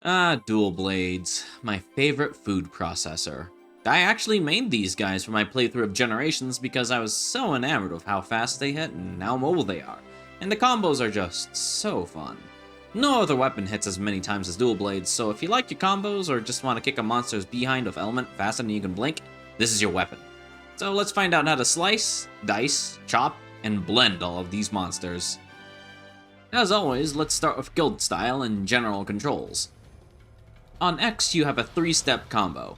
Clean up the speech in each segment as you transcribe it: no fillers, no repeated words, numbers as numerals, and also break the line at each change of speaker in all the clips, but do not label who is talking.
Dual blades, my favorite food processor. I actually made these guys for my playthrough of Generations because I was so enamored of how fast they hit and how mobile they are, and the combos are just so fun. No other weapon hits as many times as dual blades, so if you like your combos or just want to kick a monster's behind with element faster than you can blink, this is your weapon. So let's find out how to slice, dice, chop, and blend all of these monsters. As always, let's start with guild style and general controls. On X, you have a 3-step combo.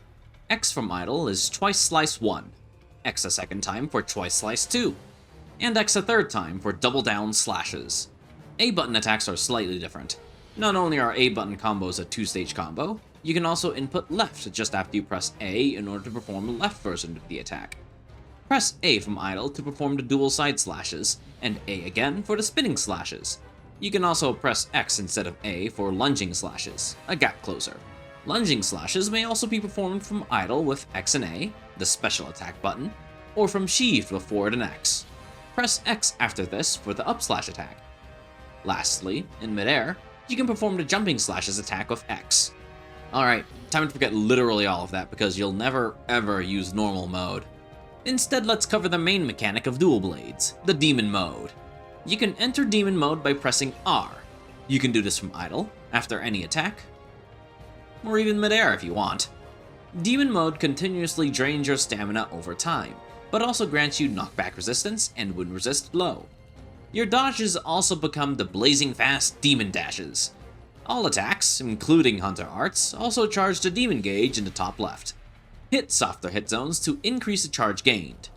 X from idle is twice slice 1, X a second time for twice slice 2, and X a third time for double down slashes. A button attacks are slightly different. Not only are A button combos a 2-stage combo, you can also input left just after you press A in order to perform the left version of the attack. Press A from idle to perform the dual side slashes, and A again for the spinning slashes. You can also press X instead of A for lunging slashes, a gap closer. Lunging slashes may also be performed from idle with X and A, the special attack button, or from sheathed with forward and X. Press X after this for the up slash attack. Lastly, in midair, you can perform the jumping slashes attack with X. Alright, time to forget literally all of that because you'll never ever use normal mode. Instead, let's cover the main mechanic of dual blades, the demon mode. You can enter demon mode by pressing R. You can do this from idle, after any attack, or even midair if you want. Demon mode continuously drains your stamina over time, but also grants you knockback resistance and wind resist low. Your dodges also become the blazing fast demon dashes. All attacks, including Hunter Arts, also charge the demon gauge in the top left. Hit softer hit zones to increase the charge gained.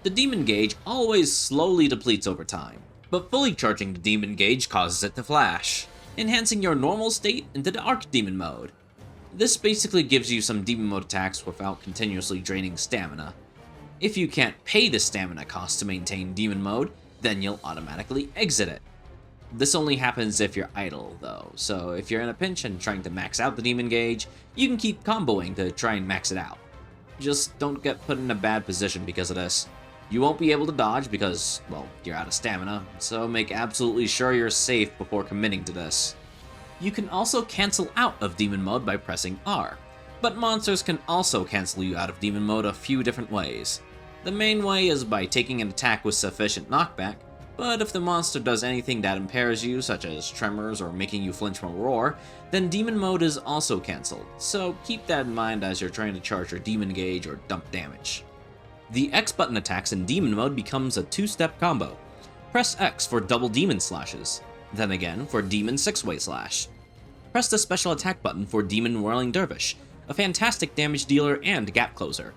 The demon gauge always slowly depletes over time, but fully charging the demon gauge causes it to flash, enhancing your normal state into the Archdemon mode. This basically gives you some demon mode attacks without continuously draining stamina. If you can't pay the stamina cost to maintain demon mode, then you'll automatically exit it. This only happens if you're idle though, so if you're in a pinch and trying to max out the demon gauge, you can keep comboing to try and max it out. Just don't get put in a bad position because of this. You won't be able to dodge because, well, you're out of stamina, so make absolutely sure you're safe before committing to this. You can also cancel out of demon mode by pressing R, but monsters can also cancel you out of demon mode a few different ways. The main way is by taking an attack with sufficient knockback, but if the monster does anything that impairs you, such as tremors or making you flinch from a roar, then demon mode is also cancelled, so keep that in mind as you're trying to charge your demon gauge or dump damage. The X button attacks in demon mode becomes a 2-step combo. Press X for double demon slashes, then again for demon 6-way slash. Press the special attack button for demon whirling dervish, a fantastic damage dealer and gap closer.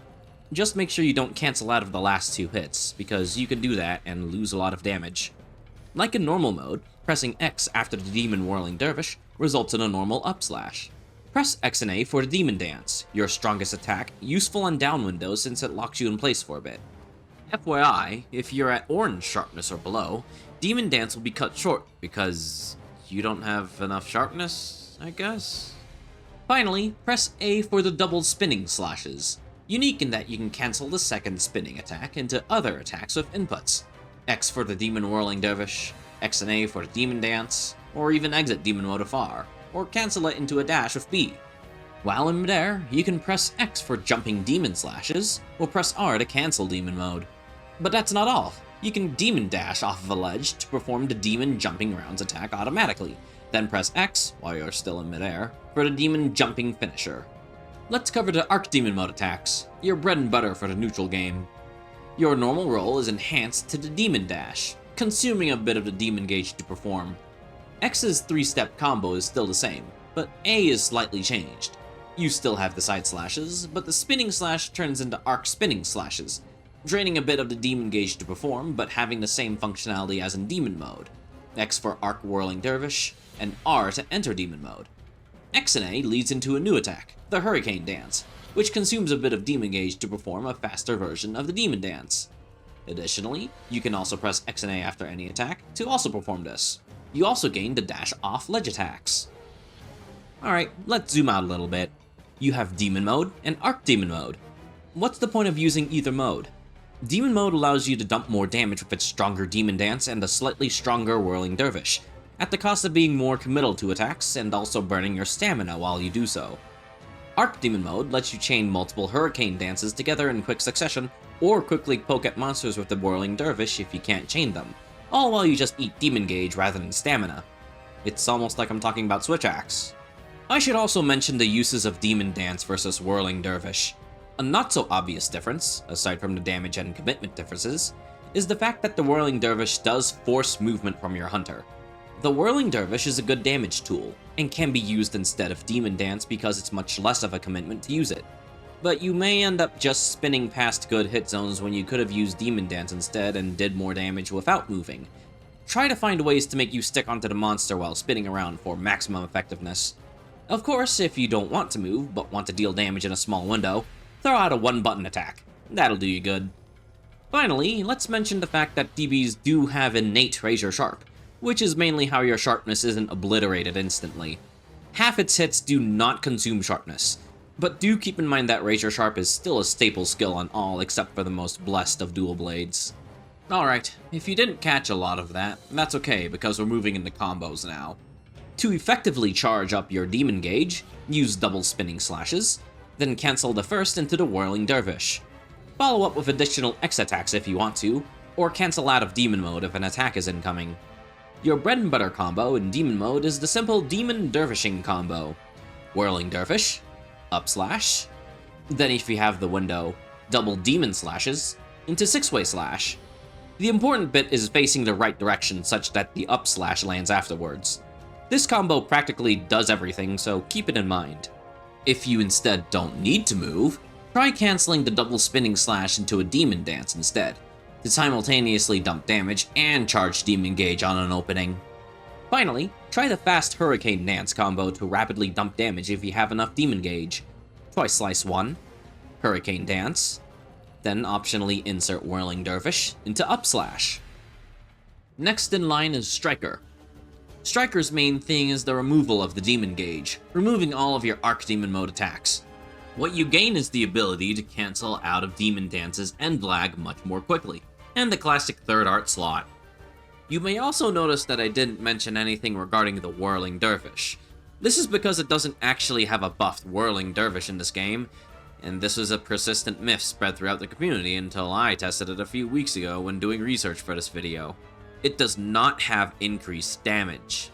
Just make sure you don't cancel out of the last 2 hits, because you can do that and lose a lot of damage. Like in normal mode, pressing X after the demon whirling dervish results in a normal up slash. Press X and A for the demon dance, your strongest attack, useful on down windows since it locks you in place for a bit. FYI, if you're at orange sharpness or below, demon dance will be cut short because you don't have enough sharpness, I guess? Finally, press A for the double spinning slashes. Unique in that you can cancel the second spinning attack into other attacks with inputs. X for the demon whirling dervish, X and A for the demon dance, or even exit demon mode afar, or cancel it into a dash with B. While in midair, you can press X for jumping demon slashes, or press R to cancel demon mode. But that's not all. You can demon dash off of a ledge to perform the demon jumping rounds attack automatically, then press X, while you're still in midair, for the demon jumping finisher. Let's cover the Archdemon mode attacks, your bread and butter for the neutral game. Your normal roll is enhanced to the demon dash, consuming a bit of the demon gauge to perform. X's 3-step combo is still the same, but A is slightly changed. You still have the side slashes, but the spinning slash turns into arc spinning slashes, draining a bit of the demon gauge to perform, but having the same functionality as in demon mode. X for arc whirling dervish, and R to enter demon mode. X and A leads into a new attack, the Hurricane Dance, which consumes a bit of demon gauge to perform a faster version of the demon dance. Additionally, you can also press X and A after any attack to also perform this. You also gain the dash off ledge attacks. Alright, let's zoom out a little bit. You have Demon Mode and Archdemon Mode. What's the point of using either mode? Demon Mode allows you to dump more damage with its stronger Demon Dance and a slightly stronger Whirling Dervish, at the cost of being more committal to attacks and also burning your stamina while you do so. Archdemon mode lets you chain multiple hurricane dances together in quick succession, or quickly poke at monsters with the Whirling Dervish if you can't chain them, all while you just eat Demon Gauge rather than stamina. It's almost like I'm talking about Switch Axe. I should also mention the uses of Demon Dance versus Whirling Dervish. A not so obvious difference, aside from the damage and commitment differences, is the fact that the Whirling Dervish does force movement from your hunter. The Whirling Dervish is a good damage tool, and can be used instead of Demon Dance because it's much less of a commitment to use it. But you may end up just spinning past good hit zones when you could have used Demon Dance instead and did more damage without moving. Try to find ways to make you stick onto the monster while spinning around for maximum effectiveness. Of course, if you don't want to move, but want to deal damage in a small window, throw out a one-button attack. That'll do you good. Finally, let's mention the fact that DBs do have innate Razor Sharp, which is mainly how your sharpness isn't obliterated instantly. Half its hits do not consume sharpness, but do keep in mind that Razor Sharp is still a staple skill on all except for the most blessed of dual blades. Alright, if you didn't catch a lot of that, that's okay because we're moving into combos now. To effectively charge up your Demon Gauge, use double spinning slashes, then cancel the first into the Whirling Dervish. Follow up with additional X attacks if you want to, or cancel out of Demon mode if an attack is incoming. Your bread and butter combo in Demon mode is the simple Demon Dervishing combo. Whirling Dervish, up slash, then if you have the window, double Demon Slashes into 6-way slash. The important bit is facing the right direction such that the up slash lands afterwards. This combo practically does everything, so keep it in mind. If you instead don't need to move, try cancelling the double spinning slash into a Demon Dance instead, to simultaneously dump damage and charge Demon Gauge on an opening. Finally, try the fast Hurricane Dance combo to rapidly dump damage if you have enough Demon Gauge. Twice slice 1, Hurricane Dance, then optionally insert Whirling Dervish into up slash. Next in line is Striker. Striker's main thing is the removal of the Demon Gauge, removing all of your Archdemon mode attacks. What you gain is the ability to cancel out of Demon Dance's end lag much more quickly, and the classic third art slot. You may also notice that I didn't mention anything regarding the Whirling Dervish. This is because it doesn't actually have a buffed Whirling Dervish in this game, and this was a persistent myth spread throughout the community until I tested it a few weeks ago when doing research for this video. It does not have increased damage.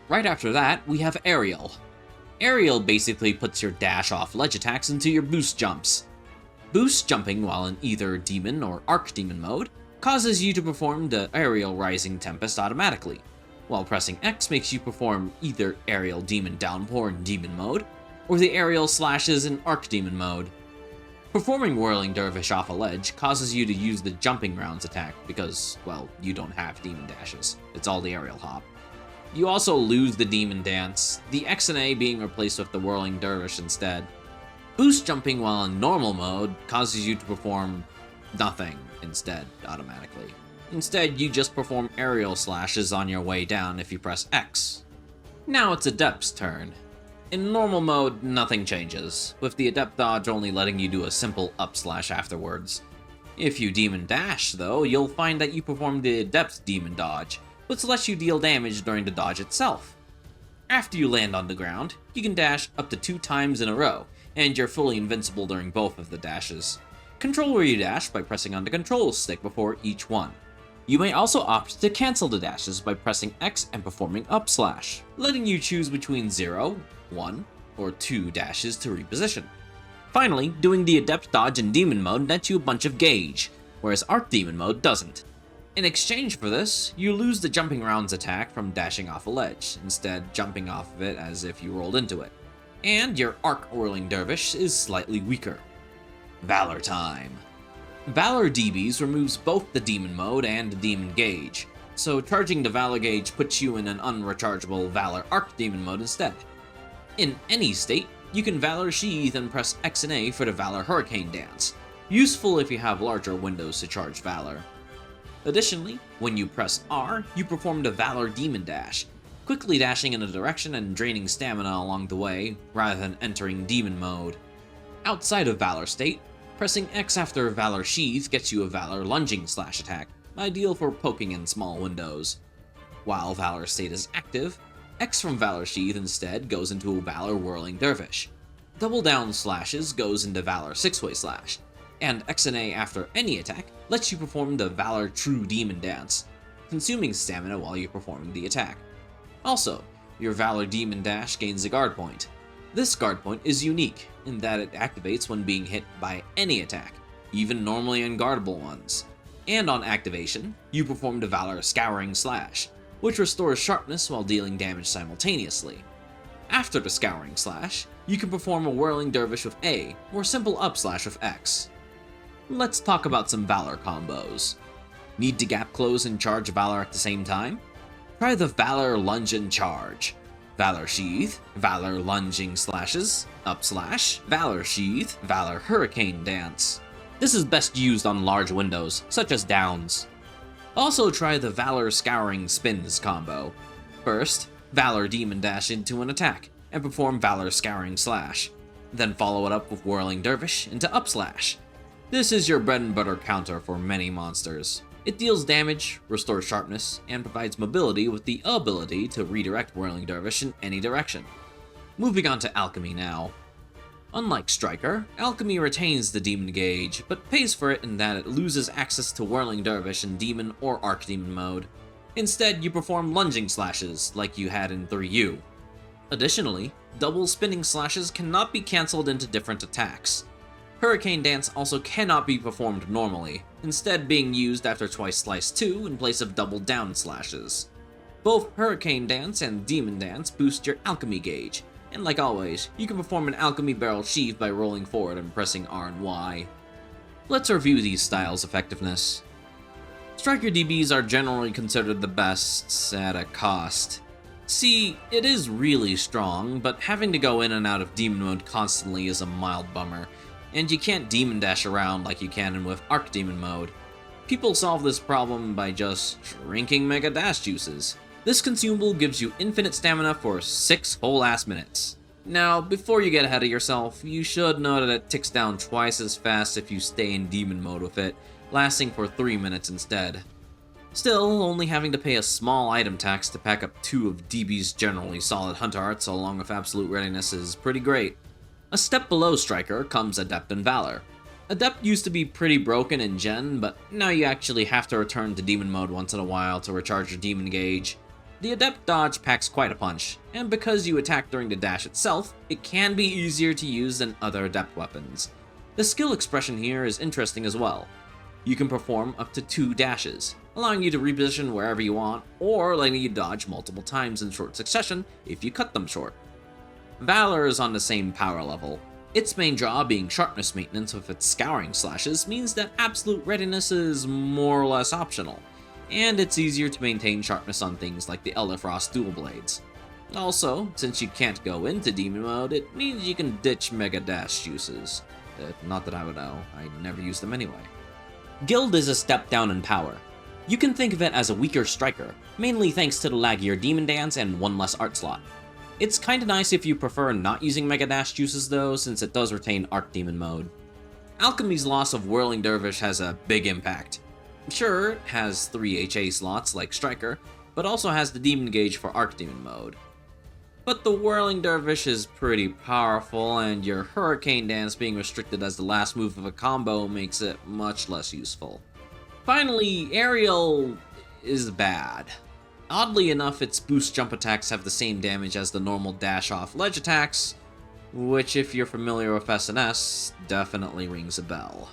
Right after that, we have Aerial. Aerial basically puts your dash off ledge attacks into your boost jumps. Boost jumping while in either Demon or Archdemon mode causes you to perform the Aerial Rising Tempest automatically, while pressing X makes you perform either Aerial Demon Downpour in Demon mode, or the Aerial Slashes in Archdemon mode. Performing Whirling Dervish off a ledge causes you to use the Jumping Rounds attack because, well, you don't have Demon Dashes. It's all the Aerial Hop. You also lose the Demon Dance, the X and A being replaced with the Whirling Dervish instead. Boost jumping while in normal mode causes you to perform nothing instead automatically. Instead, you just perform Aerial Slashes on your way down if you press X. Now it's Adept's turn. In normal mode, nothing changes, with the Adept dodge only letting you do a simple up slash afterwards. If you Demon Dash, though, you'll find that you perform the Adept's Demon Dodge, which lets you deal damage during the dodge itself. After you land on the ground, you can dash up to 2 times in a row, and you're fully invincible during both of the dashes. Control where you dash by pressing on the control stick before each one. You may also opt to cancel the dashes by pressing X and performing up slash, letting you choose between 0, 1, or 2 dashes to reposition. Finally, doing the Adept dodge in Demon mode nets you a bunch of gauge, whereas Archdemon mode doesn't. In exchange for this, you lose the Jumping Rounds attack from dashing off a ledge, instead jumping off of it as if you rolled into it. And your Arc Whirling Dervish is slightly weaker. Valor time. Valor DBs removes both the Demon mode and the Demon Gauge, so charging the Valor Gauge puts you in an unrechargeable Valor Archdemon mode instead. In any state, you can Valor Sheath and press X and A for the Valor Hurricane Dance, useful if you have larger windows to charge Valor. Additionally, when you press R, you perform the Valor Demon Dash, quickly dashing in a direction and draining stamina along the way, rather than entering Demon mode. Outside of Valor state, pressing X after Valor Sheath gets you a Valor Lunging Slash attack, ideal for poking in small windows. While Valor state is active, X from Valor Sheath instead goes into a Valor Whirling Dervish. Double down slashes goes into Valor 6-way slash, and X and A after any attack lets you perform the Valor True Demon Dance, consuming stamina while you're performing the attack. Also, your Valor Demon Dash gains a guard point. This guard point is unique in that it activates when being hit by any attack, even normally unguardable ones. And on activation, you perform the Valor Scouring Slash, which restores sharpness while dealing damage simultaneously. After the Scouring Slash, you can perform a Whirling Dervish with A, or simple up slash with X. Let's talk about some Valor combos. Need to gap close and charge Valor at the same time? Try the Valor Lunge and Charge. Valor Sheath, Valor Lunging Slashes, up slash, Valor Sheath, Valor Hurricane Dance. This is best used on large windows, such as downs. Also try the Valor Scouring Spins combo. First, Valor Demon Dash into an attack, and perform Valor Scouring Slash. Then follow it up with Whirling Dervish into up slash. This is your bread and butter counter for many monsters. It deals damage, restores sharpness, and provides mobility with the ability to redirect Whirling Dervish in any direction. Moving on to Alchemy now. Unlike Striker, Alchemy retains the Demon Gauge, but pays for it in that it loses access to Whirling Dervish in Demon or Archdemon mode. Instead, you perform lunging slashes, like you had in 3U. Additionally, double spinning slashes cannot be cancelled into different attacks. Hurricane Dance also cannot be performed normally, instead being used after twice slice 2 in place of double down slashes. Both Hurricane Dance and Demon Dance boost your Alchemy gauge, and like always, you can perform an Alchemy Barrel Sheath by rolling forward and pressing R and Y. Let's review these styles' effectiveness. Striker DBs are generally considered the best at a cost. See, it is really strong, but having to go in and out of Demon mode constantly is a mild bummer, and you can't Demon Dash around like you can with Archdemon mode. People solve this problem by just drinking Mega Dash juices. This consumable gives you infinite stamina for 6 whole ass minutes. Now, before you get ahead of yourself, you should know that it ticks down twice as fast if you stay in Demon mode with it, lasting for 3 minutes instead. Still, only having to pay a small item tax to pack up 2 of DB's generally solid Hunter Arts along with Absolute Readiness is pretty great. A step below Striker comes Adept and Valor. Adept used to be pretty broken in Gen, but now you actually have to return to Demon mode once in a while to recharge your Demon gauge. The Adept dodge packs quite a punch, and because you attack during the dash itself, it can be easier to use than other Adept weapons. The skill expression here is interesting as well. You can perform up to 2 dashes, allowing you to reposition wherever you want, or letting you dodge multiple times in short succession if you cut them short. Valor is on the same power level. Its main draw being sharpness maintenance with its scouring slashes means that Absolute Readiness is more or less optional, and it's easier to maintain sharpness on things like the Elder Frost dual blades. Also, since you can't go into Demon mode, it means you can ditch Mega Dash juices. Not that I would know, I never use them anyway. Guild is a step down in power. You can think of it as a weaker Striker, mainly thanks to the laggier Demon Dance and 1 less art slot. It's kinda nice if you prefer not using Mega Dash juices though, since it does retain Archdemon mode. Alchemy's loss of Whirling Dervish has a big impact. Sure, it has 3 HA slots like Striker, but also has the Demon Gauge for Archdemon mode. But the Whirling Dervish is pretty powerful, and your Hurricane Dance being restricted as the last move of a combo makes it much less useful. Finally, Aerial is bad. Oddly enough, its boost jump attacks have the same damage as the normal dash off ledge attacks, which if you're familiar with SNS, definitely rings a bell.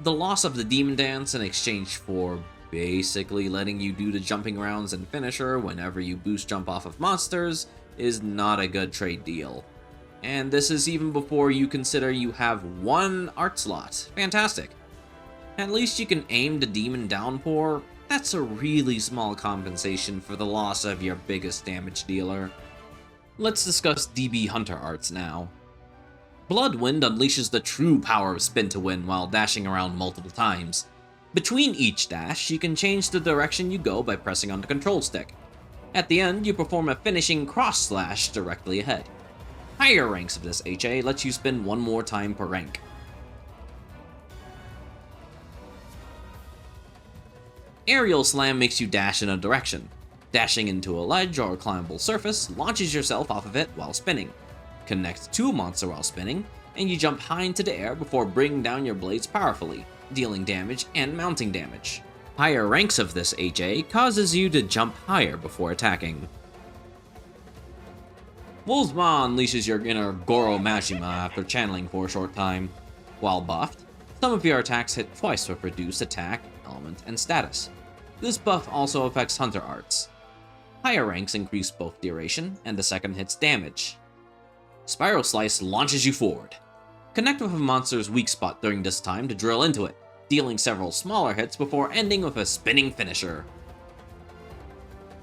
The loss of the Demon Dance in exchange for basically letting you do the jumping rounds and finisher whenever you boost jump off of monsters is not a good trade deal. And this is even before you consider you have 1 art slot. Fantastic. At least you can aim the Demon Downpour. That's a really small compensation for the loss of your biggest damage dealer. Let's discuss DB Hunter Arts now. Bloodwind unleashes the true power of Spin to Win while dashing around multiple times. Between each dash, you can change the direction you go by pressing on the control stick. At the end, you perform a finishing cross slash directly ahead. Higher ranks of this HA lets you spin 1 more time per rank. Aerial Slam makes you dash in a direction. Dashing into a ledge or climbable surface launches yourself off of it while spinning. Connect to a monster while spinning, and you jump high into the air before bringing down your blades powerfully, dealing damage and mounting damage. Higher ranks of this HA causes you to jump higher before attacking. Wolf's Maw unleashes your inner Goro Majima after channeling for a short time. While buffed, some of your attacks hit twice with reduced attack, element, and status. This buff also affects Hunter Arts. Higher ranks increase both duration and the second hit's damage. Spiral Slice launches you forward. Connect with a monster's weak spot during this time to drill into it, dealing several smaller hits before ending with a spinning finisher.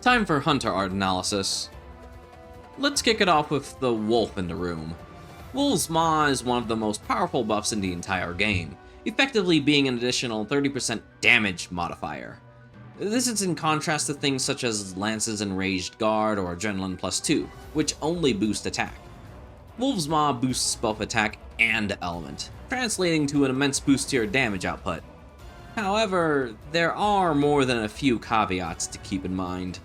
Time for Hunter Art analysis. Let's kick it off with the wolf in the room. Wolf's Maw is one of the most powerful buffs in the entire game, effectively being an additional 30% damage modifier. This is in contrast to things such as Lance's Enraged Guard or Adrenaline +2, which only boost attack. Wolf's Maw boosts both attack and element, translating to an immense boost to your damage output. However, there are more than a few caveats to keep in mind.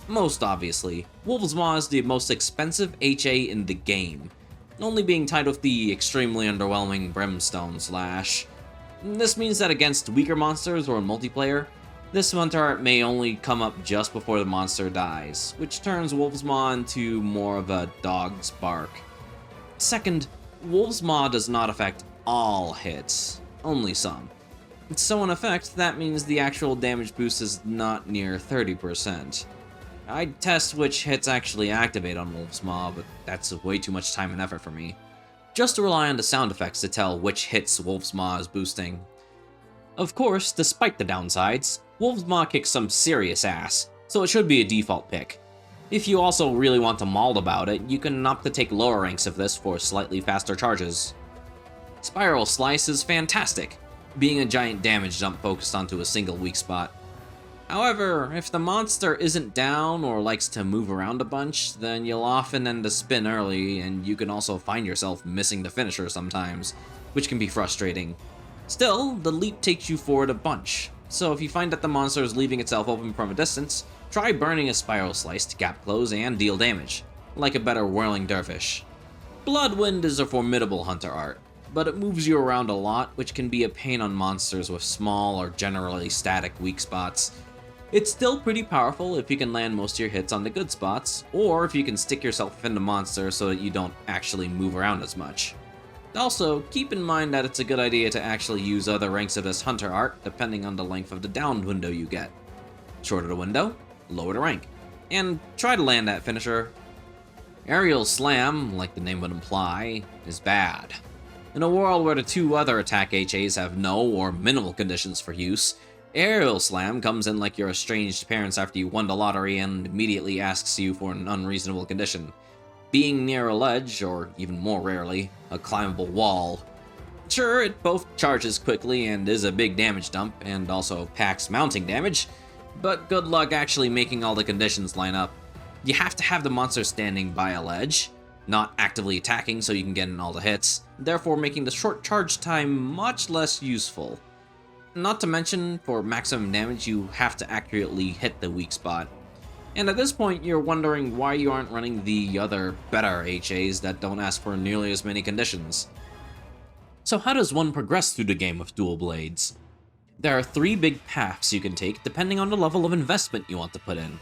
Most obviously, Wolf's Maw is the most expensive HA in the game, only being tied with the extremely underwhelming Brimstone Slash. This means that against weaker monsters or in multiplayer, this Hunter Art may only come up just before the monster dies, which turns Wolf's Maw into more of a dog's bark. Second, Wolf's Maw does not affect all hits, only some. So in effect, that means the actual damage boost is not near 30%. I'd test which hits actually activate on Wolf's Maw, but that's way too much time and effort for me. Just to rely on the sound effects to tell which hits Wolf's Maw is boosting. Of course, despite the downsides, Wolf's Maw kicks some serious ass, so it should be a default pick. If you also really want to maul about it, you can opt to take lower ranks of this for slightly faster charges. Spiral Slice is fantastic, being a giant damage dump focused onto a single weak spot. However, if the monster isn't down or likes to move around a bunch, then you'll often end a spin early, and you can also find yourself missing the finisher sometimes, which can be frustrating. Still, the leap takes you forward a bunch, so if you find that the monster is leaving itself open from a distance, try burning a Spiral Slice to gap close and deal damage, like a better Whirling Dervish. Bloodwind is a formidable Hunter Art, but it moves you around a lot, which can be a pain on monsters with small or generally static weak spots. It's still pretty powerful if you can land most of your hits on the good spots, or if you can stick yourself in the monster so that you don't actually move around as much. Also, keep in mind that it's a good idea to actually use other ranks of this Hunter Art depending on the length of the downed window you get. Shorter the window, lower the rank, and try to land that finisher. Aerial Slam, like the name would imply, is bad. In a world where the two other attack HAs have no or minimal conditions for use, Aerial Slam comes in like your estranged parents after you won the lottery and immediately asks you for an unreasonable condition. Being near a ledge, or even more rarely, a climbable wall. Sure, it both charges quickly and is a big damage dump, and also packs mounting damage, but good luck actually making all the conditions line up. You have to have the monster standing by a ledge, not actively attacking so you can get in all the hits, therefore making the short charge time much less useful. Not to mention, for maximum damage you have to accurately hit the weak spot. And at this point you're wondering why you aren't running the other better HAs that don't ask for nearly as many conditions. So how does one progress through the game with dual blades? There are 3 big paths you can take depending on the level of investment you want to put in.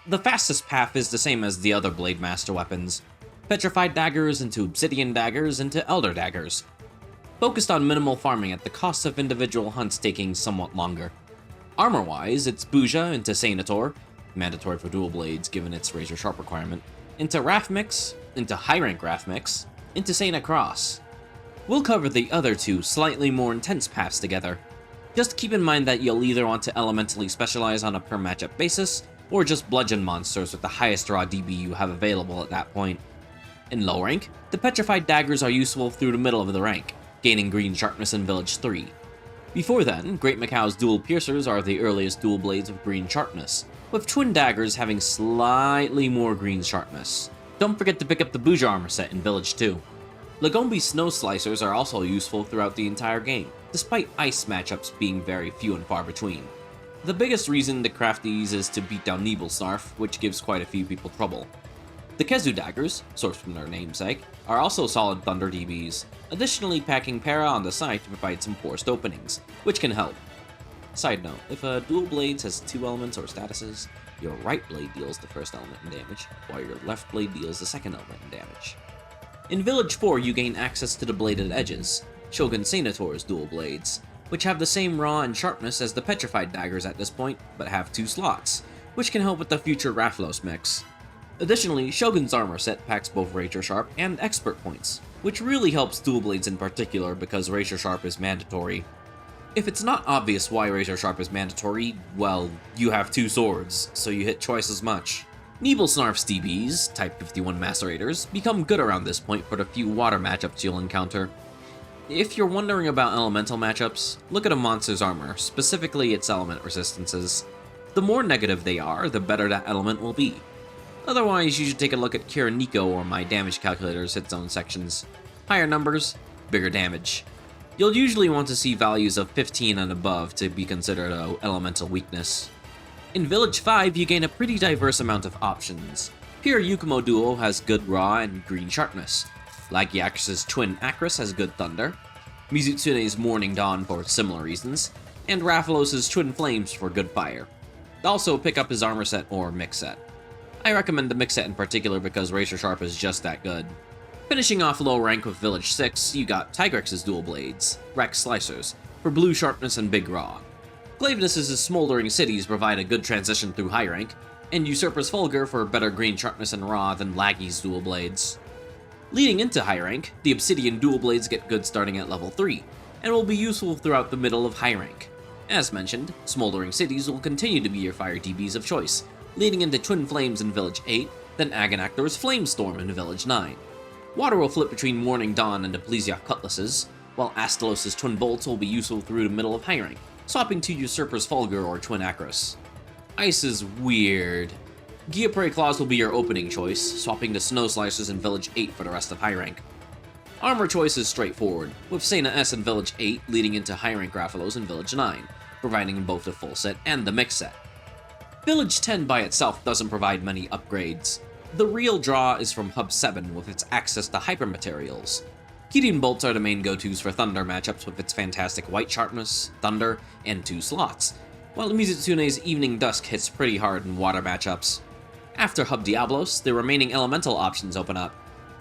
The fastest path is the same as the other Blade Master weapons. Petrified daggers into obsidian daggers into elder daggers. Focused on minimal farming at the cost of individual hunts taking somewhat longer. Armor-wise, it's Buja into Senator, mandatory for dual blades given its razor sharp requirement, into Rathmix, into high-rank Rathmix, into Sena Cross. We'll cover the other 2 slightly more intense paths together. Just keep in mind that you'll either want to elementally specialize on a per matchup basis, or just bludgeon monsters with the highest raw DB you have available at that point. In low rank, the Petrified Daggers are useful through the middle of the rank, gaining green sharpness in Village 3. Before then, Great Macau's dual piercers are the earliest dual blades with green sharpness, with twin daggers having slightly more green sharpness. Don't forget to pick up the Buja armor set in Village 2. Lagombi's Snow Slicers are also useful throughout the entire game, despite ice matchups being very few and far between. The biggest reason to craft these is to beat down Nebelsnarf, which gives quite a few people trouble. The Kezu daggers, sourced from their namesake, are also solid Thunder DBs, additionally packing Para on the side to provide some forced openings, which can help. Side note, if a dual blades has 2 elements or statuses, your right blade deals the first element in damage, while your left blade deals the second element in damage. In Village 4 you gain access to the bladed edges, Shogun Senator's dual blades, which have the same raw and sharpness as the petrified daggers at this point, but have 2 slots, which can help with the future Rathalos mix. Additionally, Shogun's armor set packs both Razor Sharp and Expert points, which really helps dual blades in particular because Razor Sharp is mandatory. If it's not obvious why Razor Sharp is mandatory, well, you have 2 swords, so you hit twice as much. Nebelsnarf's DBs, Type 51 Macerators, become good around this point for the few water matchups you'll encounter. If you're wondering about elemental matchups, look at a monster's armor, specifically its element resistances. The more negative they are, the better that element will be. Otherwise, you should take a look at Kira Nico or my damage calculator's hit zone sections. Higher numbers, bigger damage. You'll usually want to see values of 15 and above to be considered an elemental weakness. In Village 5, you gain a pretty diverse amount of options. Pure Yukumo Duo has good raw and green sharpness. Lagiax's Twin Acris has good thunder. Mizutsune's Morning Dawn for similar reasons. And Rathalos' Twin Flames for good fire. Also pick up his armor set or mix set. I recommend the mix set in particular because Razor Sharp is just that good. Finishing off low rank with Village 6, you got Tigrex's dual blades, Rex Slicers, for blue sharpness and big raw. Glavenus' Smoldering Cities provide a good transition through high rank, and Usurper's Fulgur for better green sharpness and raw than Laggy's dual blades. Leading into high rank, the Obsidian dual blades get good starting at level 3, and will be useful throughout the middle of high rank. As mentioned, Smoldering Cities will continue to be your fire DBs of choice, leading into Twin Flames in Village 8, then Agonactor's Flamestorm in Village 9. Water will flip between Morning Dawn and Ecclesiarch Cutlasses, while Astalos' Twin Bolts will be useful through the middle of high rank, swapping to Usurper's Fulgur or Twin Acris. Ice is weird. Gyaprey Claws will be your opening choice, swapping to Snow Slicers in Village 8 for the rest of high rank. Armor choice is straightforward, with Sena S in Village 8 leading into high rank Rathalos in Village 9, providing both the full set and the mix set. Village 10 by itself doesn't provide many upgrades. The real draw is from Hub 7 with its access to hyper materials. Kirin Bolts are the main go-tos for Thunder matchups with its fantastic white sharpness, Thunder, and 2 slots, while Mizutsune's Evening Dusk hits pretty hard in water matchups. After Hub Diablos, the remaining elemental options open up.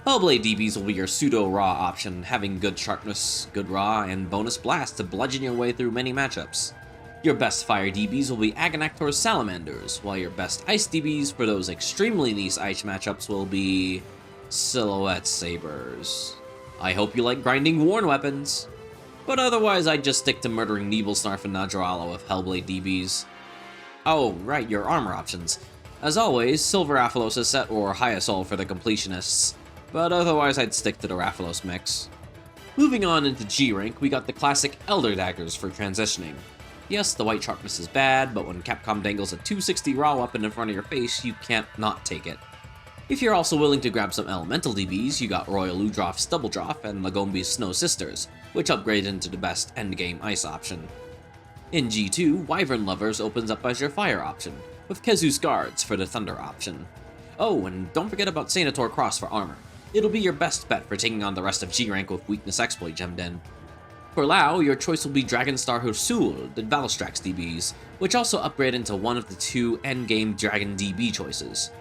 Hellblade DBs will be your pseudo-raw option, having good sharpness, good raw, and bonus blast to bludgeon your way through many matchups. Your best fire DBs will be Agonactor's Salamanders, while your best ice DBs for those extremely niche ice matchups will be Silhouette Sabers. I hope you like grinding worn weapons. But otherwise, I'd just stick to murdering Nebelsnarf and Nadrala with Hellblade DBs. Oh, right, your armor options. As always, Silver Rathalos is set or Hyasol for the completionists, but otherwise I'd stick to the Rathalos mix. Moving on into G rank, we got the classic Elder Daggers for transitioning. Yes, the white sharpness is bad, but when Capcom dangles a 260 raw weapon in front of your face, you can't not take it. If you're also willing to grab some elemental DBs, you got Royal Udroff's Double Drop and Lagombi's Snow Sisters, which upgrade into the best endgame ice option. In G2, Wyvern Lovers opens up as your fire option, with Kezu's Guards for the thunder option. Oh, and don't forget about Senator Cross for armor. It'll be your best bet for taking on the rest of G rank with Weakness Exploit gemmed in. For Lao, your choice will be Dragonstar Husul, the Valstrax DBs, which also upgrade into one of the 2 endgame Dragon DB choices.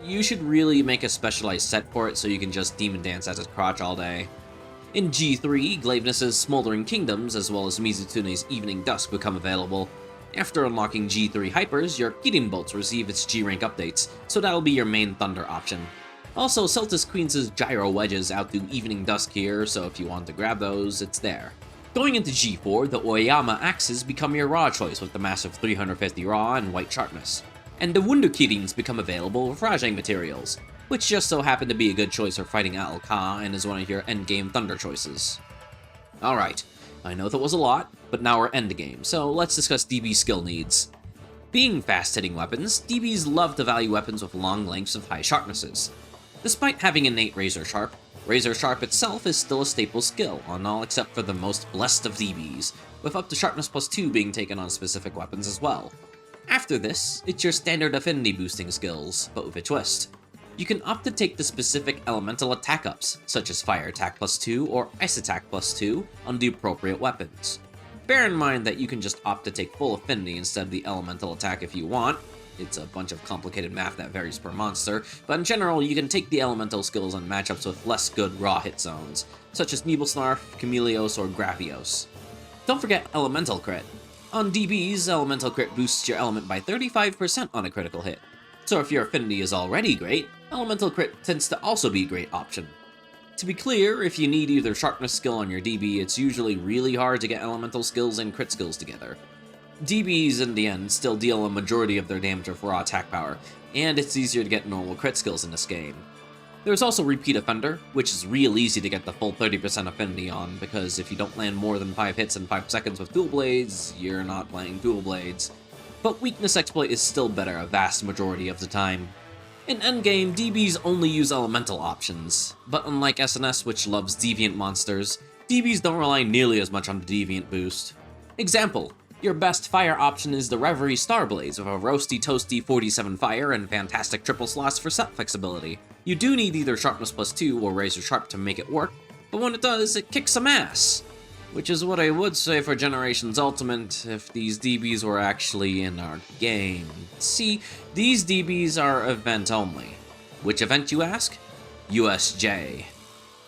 You should really make a specialized set for it so you can just Demon Dance at its crotch all day. In G3, Glavenus' Smoldering Kingdoms as well as Mizutsune's Evening Dusk become available. After unlocking G3 Hypers, your Kirin Bolts receive its G-Rank updates, so that'll be your main Thunder option. Also, Celtis Queens' Gyro Wedges outdo Evening Dusk here, so if you want to grab those, it's there. Going into G4, the Oyama Axes become your raw choice with the massive 350 raw and white sharpness. And the Wunder Kirins become available with Rajang materials, which just so happen to be a good choice for fighting Al-Ka and is one of your endgame Thunder choices. Alright, I know that was a lot, but now we're endgame, so let's discuss DB skill needs. Being fast-hitting weapons, DBs love to value weapons with long lengths of high sharpnesses. Despite having innate Razor Sharp itself is still a staple skill on all except for the most blessed of DBs, with up to sharpness +2 being taken on specific weapons as well. After this, it's your standard affinity boosting skills, but with a twist. You can opt to take the specific elemental attack ups, such as fire attack plus 2 or ice attack plus 2 on the appropriate weapons. Bear in mind that you can just opt to take full affinity instead of the elemental attack if you want. It's a bunch of complicated math that varies per monster, but in general you can take the elemental skills on matchups with less good raw hit zones, such as Nebelsnarf, Chameleos, or Gravios. Don't forget Elemental Crit. On DBs, Elemental Crit boosts your element by 35% on a critical hit. So if your affinity is already great, Elemental Crit tends to also be a great option. To be clear, if you need either sharpness skill on your DB, it's usually really hard to get elemental skills and crit skills together. DBs, in the end, still deal a majority of their damage with raw attack power, and it's easier to get normal crit skills in this game. There's also Repeat Offender, which is real easy to get the full 30% affinity on, because if you don't land more than 5 hits in 5 seconds with Dual Blades, you're not playing Dual Blades. But Weakness Exploit is still better a vast majority of the time. In Endgame, DBs only use elemental options, but unlike SNS, which loves deviant monsters, DBs don't rely nearly as much on the deviant boost. Example, your best fire option is the Reverie Starblaze with a roasty toasty 47 fire and fantastic triple slots for set flexibility. You do need either sharpness plus 2 or razor sharp to make it work, but when it does, it kicks some ass. Which is what I would say for Generations Ultimate if these DBs were actually in our game. See, these DBs are event only. Which event, you ask? USJ.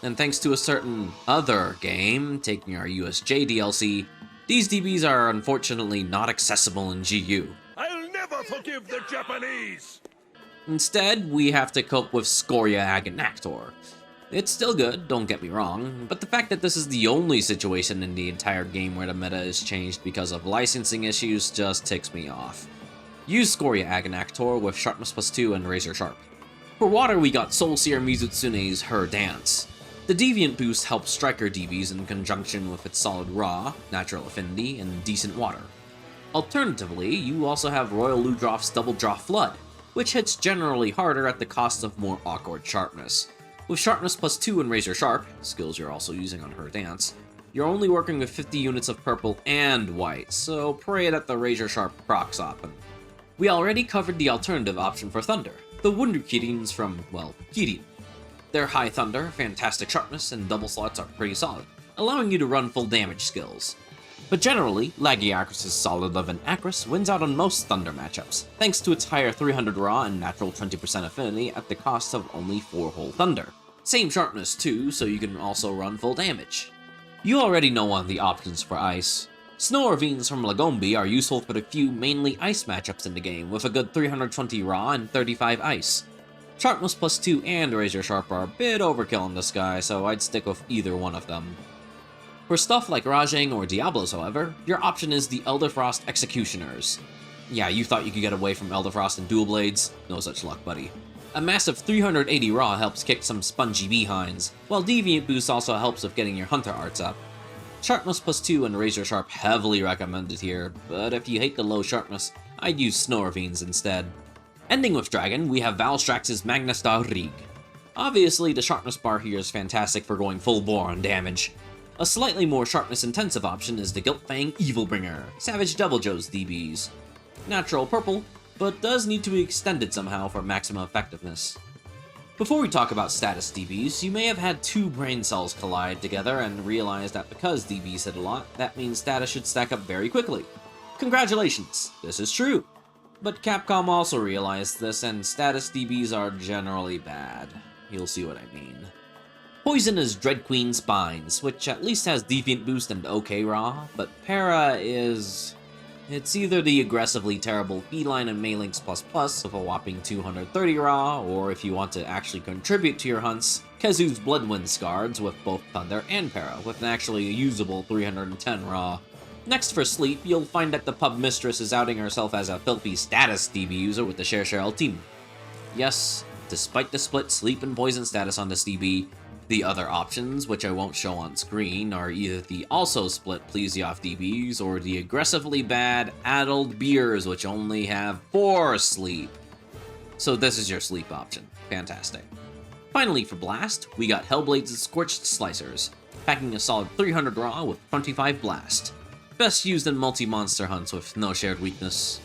And thanks to a certain other game taking our USJ DLC, these DBs are unfortunately not accessible in GU.
I'll never forgive the Japanese!
Instead, we have to cope with Scoria Agonactor. It's still good, don't get me wrong, but the fact that this is the only situation in the entire game where the meta is changed because of licensing issues just ticks me off. Use Scoria Agonactor with Sharpness plus 2 and Razor Sharp. For water, we got Soul Seer Mizutsune's Her Dance. The Deviant boost helps Striker DBs in conjunction with its solid Raw, Natural Affinity, and decent water. Alternatively, you also have Royal Ludroth's Double Draw Flood, which hits generally harder at the cost of more awkward sharpness. With Sharpness plus 2 and Razor Sharp, skills you're also using on Her Dance, you're only working with 50 units of purple and white, so pray that the Razor Sharp procs often. We already covered the alternative option for Thunder, the Wunderkirins from, well, Kirin. Their high Thunder, fantastic sharpness, and double slots are pretty solid, allowing you to run full damage skills. But generally, Lagiacrus' solid 11 Acrus wins out on most Thunder matchups, thanks to its higher 300 raw and natural 20% affinity at the cost of only 4 whole Thunder. Same sharpness too, so you can also run full damage. You already know one of the options for Ice. Snow Ravines from Lagombi are useful for the few mainly Ice matchups in the game, with a good 320 raw and 35 Ice. Sharpness plus 2 and Razor Sharp are a bit overkill in this guy, so I'd stick with either one of them. For stuff like Rajang or Diablos, however, your option is the Elderfrost Executioners. Yeah, you thought you could get away from Elderfrost and Dual Blades? No such luck, buddy. A massive 380 raw helps kick some spongy behinds, while Deviant Boost also helps with getting your Hunter arts up. Sharpness plus 2 and Razor Sharp heavily recommended here, but if you hate the low sharpness, I'd use Snow Ravines instead. Ending with Dragon, we have Valstrax's Magnastar Rig. Obviously, the sharpness bar here is fantastic for going full bore on damage. A slightly more sharpness-intensive option is the Guiltfang Evilbringer, Savage Devil Joe's DBs. Natural purple, but does need to be extended somehow for maximum effectiveness. Before we talk about status DBs, you may have had 2 brain cells collide together and realize that because DBs hit a lot, that means status should stack up very quickly. Congratulations, this is true. But Capcom also realized this, and status DBs are generally bad. You'll see what I mean. Poison is Dread Queen Spines, which at least has Deviant Boost and OK Raw, but Para is... It's either the aggressively terrible Feline and Malinx++ with a whopping 230 Raw, or if you want to actually contribute to your hunts, Kezu's Bloodwind Scards with both Thunder and Para, with an actually usable 310 Raw. Next for Sleep, you'll find that the pub mistress is outing herself as a filthy status DB user with the Cher Ultime. Yes, despite the split Sleep and Poison status on this DB, the other options, which I won't show on screen, are either the also split Plesioff DBs or the aggressively bad Addled Beers, which only have 4 Sleep. So this is your Sleep option. Fantastic. Finally for Blast, we got Hellblade's Scorched Slicers, packing a solid 300 raw with 25 Blast. Best used in multi-monster hunts with no shared weakness.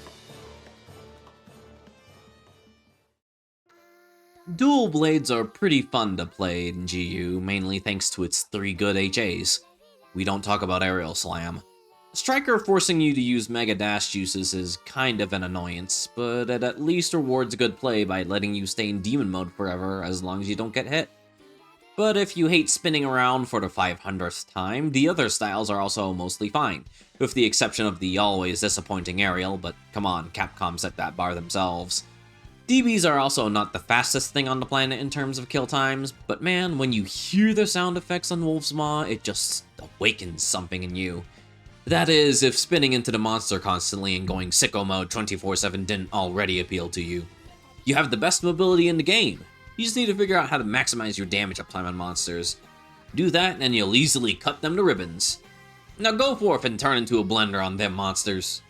Dual blades are pretty fun to play in GU, mainly thanks to its 3 good HAs. We don't talk about aerial slam. Striker forcing you to use Mega Dash juices is kind of an annoyance, but it at least rewards good play by letting you stay in demon mode forever as long as you don't get hit. But if you hate spinning around for the 500th time, the other styles are also mostly fine, with the exception of the always disappointing aerial, but come on, Capcom set that bar themselves. DBs are also not the fastest thing on the planet in terms of kill times, but man, when you hear the sound effects on Wolf's Maw, it just awakens something in you. That is, if spinning into the monster constantly and going sicko mode 24/7 didn't already appeal to you. You have the best mobility in the game. You just need to figure out how to maximize your damage uptime on monsters. Do that and you'll easily cut them to ribbons. Now go forth and turn into a blender on them monsters.